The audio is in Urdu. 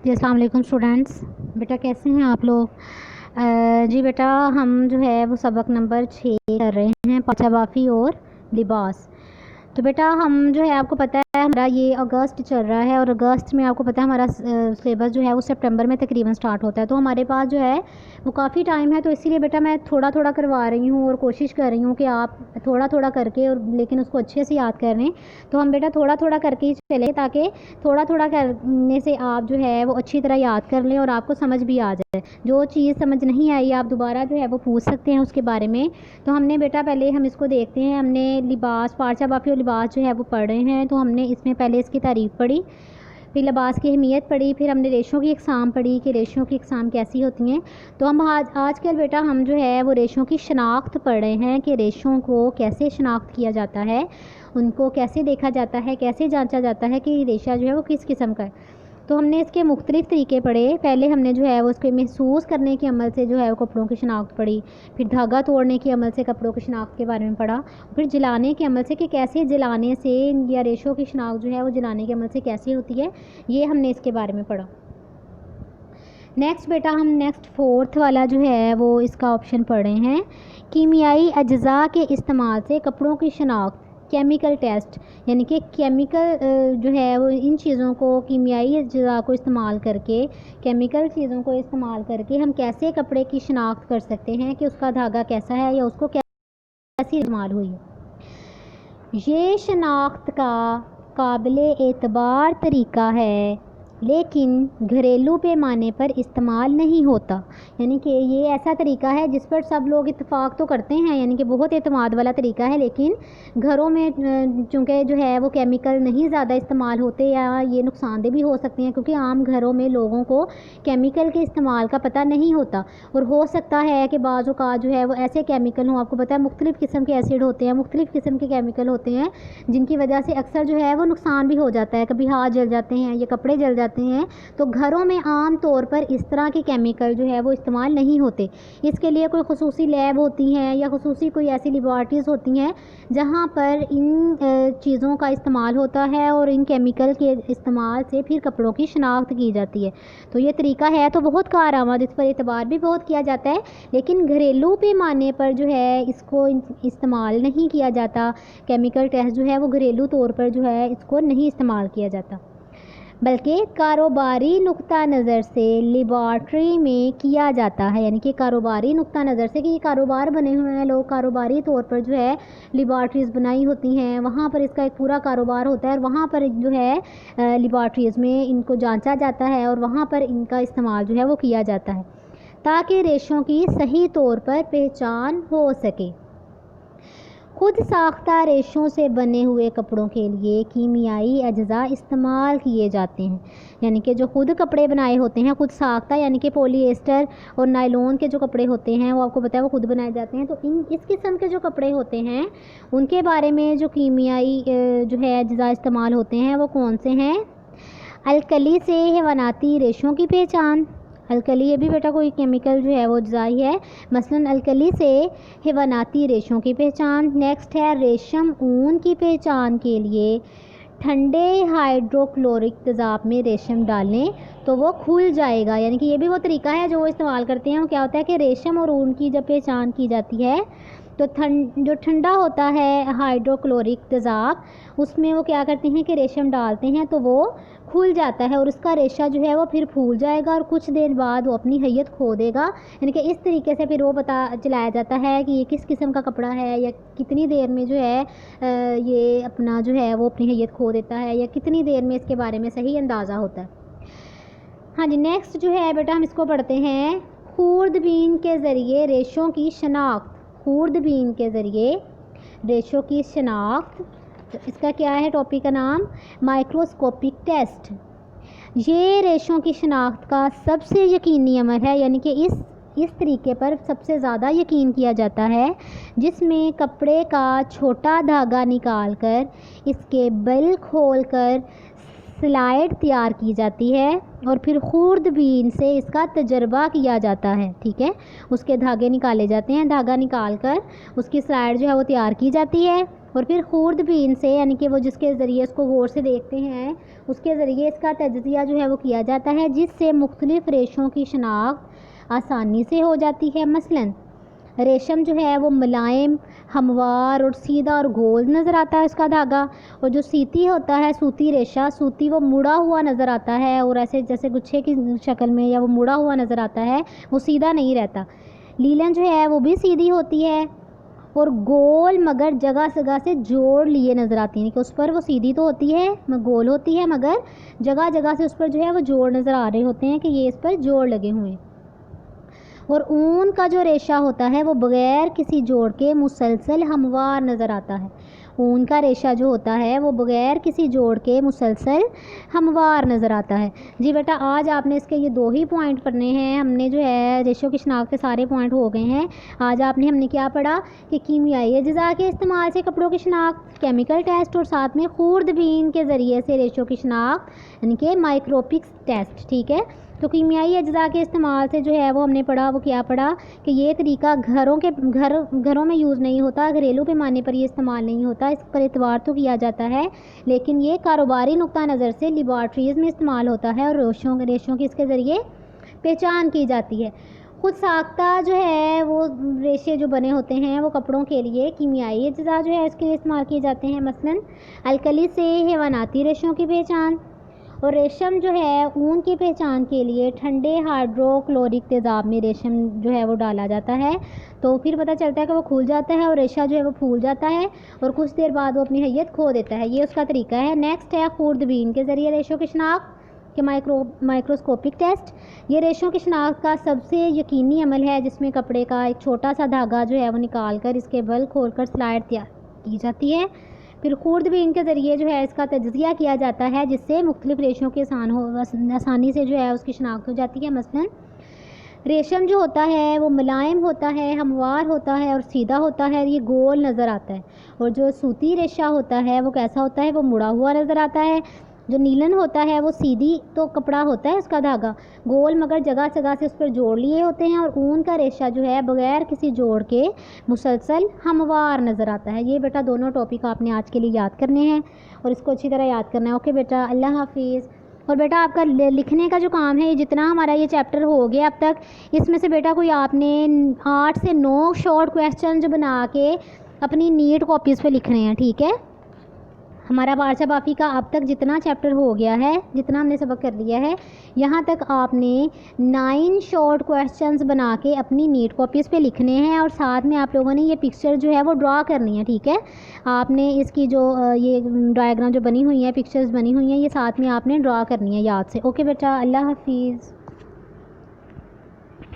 جی السلام علیکم اسٹوڈینٹس، بیٹا کیسے ہیں آپ لوگ؟ جی بیٹا ہم جو ہے وہ سبق نمبر 6 کر رہے ہیں، پاچا بافی اور لباس۔ تو بیٹا ہم جو ہے آپ کو پتہ ہے ہمارا یہ اگست چل رہا ہے، اور اگست میں آپ کو پتہ ہے ہمارا سلیبس جو ہے وہ سپٹمبر میں تقریباً سٹارٹ ہوتا ہے، تو ہمارے پاس جو ہے وہ کافی ٹائم ہے، تو اسی لیے بیٹا میں تھوڑا تھوڑا کروا رہی ہوں اور کوشش کر رہی ہوں کہ آپ تھوڑا تھوڑا کر کے اور لیکن اس کو اچھے سے یاد کر لیں۔ تو ہم بیٹا تھوڑا تھوڑا کر کے ہی چلیں تاکہ تھوڑا تھوڑا کرنے سے آپ جو ہے وہ اچھی طرح یاد کر لیں اور آپ کو سمجھ بھی آ جائے۔ جو چیز سمجھ نہیں آئی آپ دوبارہ جو ہے وہ پوچھ سکتے ہیں اس کے بارے میں۔ تو ہم نے بیٹا پہلے ہم اس کو دیکھتے ہیں، ہم نے لباس پارچہ بافی اور لباس جو ہے وہ پڑھ رہے ہیں، تو ہم نے اس میں پہلے اس کی تعریف پڑھی، پھر لباس کی اہمیت پڑھی، پھر ہم نے ریشوں کی اقسام پڑھی کہ ریشوں کی اقسام کیسی ہوتی ہیں۔ تو ہم آج کل بیٹا ہم جو ہے وہ ریشوں کی شناخت پڑھ رہے ہیں کہ ریشوں کو کیسے شناخت کیا جاتا ہے، ان کو کیسے دیکھا جاتا ہے، کیسے جانچا جاتا ہے کہ یہ ریشہ جو ہے وہ کس قسم کا ہے۔ تو ہم نے اس کے مختلف طریقے پڑھے، پہلے ہم نے جو ہے وہ اس کے محسوس کرنے کے عمل سے جو ہے وہ کپڑوں کی شناخت پڑھی، پھر دھاگا توڑنے کے عمل سے کپڑوں کی شناخت کے بارے میں پڑھا، پھر جلانے کے عمل سے کہ کیسے جلانے سے یا ریشوں کی شناخت جو ہے وہ جلانے کے عمل سے کیسی ہوتی ہے، یہ ہم نے اس کے بارے میں پڑھا۔ نیکسٹ بیٹا ہم فورتھ والا جو ہے وہ اس کا آپشن پڑھ رہے ہیں، کیمیائی اجزاء کے استعمال سے کپڑوں کی شناخت، کیمیکل ٹیسٹ، یعنی کہ کیمیکل جو ہے وہ ان چیزوں کو کیمیائی اجزاء کو استعمال کر کے، کیمیکل چیزوں کو استعمال کر کے ہم کیسے کپڑے کی شناخت کر سکتے ہیں کہ اس کا دھاگا کیسا ہے یا اس کو کیسی استعمال ہوئی ہے۔ یہ شناخت کا قابل اعتبار طریقہ ہے لیکن گھریلو پیمانے پر استعمال نہیں ہوتا، یعنی کہ یہ ایسا طریقہ ہے جس پر سب لوگ اتفاق تو کرتے ہیں، یعنی کہ بہت اعتماد والا طریقہ ہے، لیکن گھروں میں چونکہ جو ہے وہ کیمیکل نہیں زیادہ استعمال ہوتے یا یہ نقصان دہ بھی ہو سکتے ہیں، کیونکہ عام گھروں میں لوگوں کو کیمیکل کے استعمال کا پتہ نہیں ہوتا، اور ہو سکتا ہے کہ بعض اوقات جو ہے وہ ایسے کیمیکل ہوں، آپ کو پتہ ہے مختلف قسم کے ایسڈ ہوتے ہیں، مختلف قسم کے کیمیکل ہوتے ہیں جن کی وجہ سے اکثر جو ہے وہ نقصان بھی ہو جاتا ہے، کبھی ہاتھ جل جاتے ہیں یا کپڑے جل جاتے ہیں۔ تو گھروں میں عام طور پر اس طرح کے کیمیکل جو ہے وہ استعمال نہیں ہوتے، اس کے لیے کوئی خصوصی لیب ہوتی ہیں یا خصوصی کوئی ایسی لیبارٹریز ہوتی ہیں جہاں پر ان چیزوں کا استعمال ہوتا ہے اور ان کیمیکل کے استعمال سے پھر کپڑوں کی شناخت کی جاتی ہے۔ تو یہ طریقہ ہے تو بہت کارآمد، اس پر اعتبار بھی بہت کیا جاتا ہے، لیکن گھریلو پیمانے پر جو ہے اس کو استعمال نہیں کیا جاتا، کیمیکل ٹیسٹ جو ہے وہ گھریلو طور پر جو ہے اس کو نہیں استعمال کیا جاتا، بلکہ کاروباری نقطہ نظر سے لیبارٹری میں کیا جاتا ہے، یعنی کہ کاروباری نقطہ نظر سے کہ یہ کاروبار بنے ہوئے ہیں، لوگ کاروباری طور پر جو ہے لیبارٹریز بنائی ہوتی ہیں، وہاں پر اس کا ایک پورا کاروبار ہوتا ہے، اور وہاں پر جو ہے لیبارٹریز میں ان کو جانچا جاتا ہے اور وہاں پر ان کا استعمال جو ہے وہ کیا جاتا ہے تاکہ ریشوں کی صحیح طور پر پہچان ہو سکے۔ خود ساختہ ریشوں سے بنے ہوئے کپڑوں کے لیے کیمیائی اجزاء استعمال کیے جاتے ہیں، یعنی کہ جو خود کپڑے بنائے ہوتے ہیں خود ساختہ، یعنی کہ پولی ایسٹر اور نائلون کے جو کپڑے ہوتے ہیں وہ آپ کو پتہ ہے وہ خود بنائے جاتے ہیں، تو اس قسم کے جو کپڑے ہوتے ہیں ان کے بارے میں جو کیمیائی جو ہے اجزاء استعمال ہوتے ہیں وہ کون سے ہیں؟ الکلی سے حیواناتی ریشوں کی پہچان، الکلی یہ بھی بیٹا کوئی کیمیکل جو ہے وہ اجزاء ہی ہے، مثلاً الکلی سے حیواناتی ریشوں کی پہچان۔ نیکسٹ ہے ریشم اون کی پہچان کے لیے ٹھنڈے ہائیڈروکلورک تیزاب میں ریشم ڈالیں تو وہ کھل جائے گا، یعنی کہ یہ بھی وہ طریقہ ہے جو وہ استعمال کرتے ہیں۔ وہ کیا ہوتا ہے کہ ریشم اور اون کی جب پہچان کی جاتی ہے تو جو ٹھنڈا ہوتا ہے ہائیڈروکلورک تیزاب اس میں وہ کیا کرتے ہیں کہ ریشم ڈالتے ہیں تو وہ کھل جاتا ہے اور اس کا ریشہ جو ہے وہ پھر پھول جائے گا اور کچھ دیر بعد وہ اپنی حیت کھو دے گا، یعنی کہ اس طریقے سے پھر وہ پتہ چلایا جاتا ہے کہ یہ کس قسم کا کپڑا ہے یا کتنی دیر میں جو ہے یہ اپنا جو ہے وہ اپنی حیت کھو دیتا ہے یا کتنی دیر میں اس کے بارے میں صحیح اندازہ ہوتا ہے۔ ہاں جی نیکسٹ جو ہے بیٹا ہم اس کو پڑھتے ہیں، خوردبین کے ذریعے ریشوں کی شناخت، خوردبین کے ذریعے ریشوں کی شناخت، اس کا کیا ہے ٹاپک کا نام؟ Microscopic test. یہ ریشوں کی شناخت کا سب سے یقینی عمل ہے، یعنی کہ اس طریقے پر سب سے زیادہ یقین کیا جاتا ہے جس میں کپڑے کا چھوٹا دھاگا نکال کر اس کے بل کھول کر سلائڈ تیار کی جاتی ہے اور پھر خوردبین سے اس کا تجربہ کیا جاتا ہے، ٹھیک ہے، اس کے دھاگے نکالے جاتے ہیں، دھاگا نکال کر اس کی سلائڈ جو ہے وہ تیار کی جاتی ہے اور پھر خوردبین سے یعنی کہ وہ جس کے ذریعے اس کو غور سے دیکھتے ہیں اس کے ذریعے اس کا تجزیہ جو ہے وہ کیا جاتا ہے، جس سے مختلف ریشوں کی شناخت آسانی سے ہو جاتی ہے۔ مثلاً ریشم جو ہے وہ ملائم، ہموار اور سیدھا اور گول نظر آتا ہے اس کا دھاگا، اور جو سیتی ہوتا ہے سوتی ریشہ، سوتی وہ مڑا ہوا نظر آتا ہے اور ایسے جیسے گچھے کی شکل میں، یا وہ مڑا ہوا نظر آتا ہے، وہ سیدھا نہیں رہتا۔ لیلن جو ہے وہ بھی سیدھی ہوتی ہے اور گول مگر جگہ جگہ سے جوڑ لیے نظر آتی ہیں، کہ اس پر وہ سیدھی تو ہوتی ہے، گول ہوتی ہے، مگر جگہ جگہ سے اس پر جو ہے وہ جوڑ نظر آ رہے ہوتے ہیں کہ یہ اس پر جوڑ لگے ہوئے ہیں۔ اور اون کا جو ریشہ ہوتا ہے وہ بغیر کسی جوڑ کے مسلسل ہموار نظر آتا ہے۔ اون کا ریشہ جو ہوتا ہے وہ بغیر کسی جوڑ کے مسلسل ہموار نظر آتا ہے۔ جی بیٹا آج آپ نے اس کے یہ 2 ہی پوائنٹ پڑھنے ہیں، ہم نے جو ہے ریشوں کی شناخت کے سارے پوائنٹ ہو گئے ہیں۔ آج آپ نے ہم نے کیا پڑھا کہ کیمیائی اجزاء کے استعمال سے کپڑوں کی شناخت، کیمیکل ٹیسٹ، اور ساتھ میں خوردبین کے ذریعے سے ریشوں کی شناخت یعنی کہ مائکروپکس ٹیسٹ، ٹھیک ہے۔ تو کیمیائی اجزاء کے استعمال سے جو ہے وہ ہم نے پڑھا، وہ کیا پڑھا کہ یہ طریقہ گھروں میں یوز نہیں ہوتا، گھریلو پیمانے پر یہ استعمال نہیں ہوتا، اس پر اعتبار تو کیا جاتا ہے، لیکن یہ کاروباری نقطہ نظر سے لیبارٹریز میں استعمال ہوتا ہے اور ریشوں کی اس کے ذریعے پہچان کی جاتی ہے۔ خود ساختہ جو ہے وہ ریشے جو بنے ہوتے ہیں وہ کپڑوں کے لیے کیمیائی اجزاء جو ہے اس کے لیے استعمال کیے جاتے ہیں۔ مثلاً الکلی سے حیواناتی ریشوں کی پہچان، اور ریشم جو ہے اون کی پہچان کے لیے ٹھنڈے ہائیڈرو کلورک تیزاب میں ریشم جو ہے وہ ڈالا جاتا ہے، تو پھر پتہ چلتا ہے کہ وہ کھل جاتا ہے اور ریشہ جو ہے وہ پھول جاتا ہے اور کچھ دیر بعد وہ اپنی حیت کھو دیتا ہے، یہ اس کا طریقہ ہے۔ نیکسٹ ہے خوردبین کے ذریعے ریشوں کی شناخت کہ مائکروسکوپک ٹیسٹ، یہ ریشوں کی شناخت کا سب سے یقینی عمل ہے جس میں کپڑے کا ایک چھوٹا سا دھاگا جو ہے وہ نکال کر اس کے بل کھول کر سلائڈ تیار کی جاتی ہے۔ پھر خوردبین کے ذریعے جو ہے اس کا تجزیہ کیا جاتا ہے جس سے مختلف ریشوں کے آسانی سے جو ہے اس کی شناخت ہو جاتی ہے۔ مثلاً ریشم جو ہوتا ہے وہ ملائم ہوتا ہے، ہموار ہوتا ہے اور سیدھا ہوتا ہے، یہ گول نظر آتا ہے، اور جو سوتی ریشہ ہوتا ہے وہ کیسا ہوتا ہے، وہ مڑا ہوا نظر آتا ہے۔ جو نیلن ہوتا ہے وہ سیدھی تو کپڑا ہوتا ہے اس کا دھاگا، گول مگر جگہ جگہ سے اس پر جوڑ لیے ہوتے ہیں، اور اون کا ریشہ جو ہے بغیر کسی جوڑ کے مسلسل ہموار نظر آتا ہے۔ یہ بیٹا دونوں ٹاپک آپ نے آج کے لیے یاد کرنے ہیں اور اس کو اچھی طرح یاد کرنا ہے۔ اوکے بیٹا، اللہ حافظ۔ اور بیٹا آپ کا لکھنے کا جو کام ہے، یہ جتنا ہمارا یہ چیپٹر ہو گیا اب تک، اس میں سے بیٹا کوئی آپ نے 8 سے 9 شارٹ کویسچن جو بنا کے اپنی نیٹ کاپیز پہ لکھنے ہیں، ٹھیک ہے۔ ہمارا بارشہ بافی کا اب تک جتنا چیپٹر ہو گیا ہے، جتنا ہم نے سبق کر لیا ہے، یہاں تک آپ نے 9 شارٹ کویسچنز بنا کے اپنی نیٹ کاپیز پہ لکھنے ہیں، اور ساتھ میں آپ لوگوں نے یہ پکچر جو ہے وہ ڈرا کرنی ہے، ٹھیک ہے۔ آپ نے اس کی جو یہ ڈائیگرام جو بنی ہوئی ہیں، پکچرز بنی ہوئی ہیں، یہ ساتھ میں آپ نے ڈرا کرنی ہے یاد سے۔ اوکے بیٹا، اللہ حافظ۔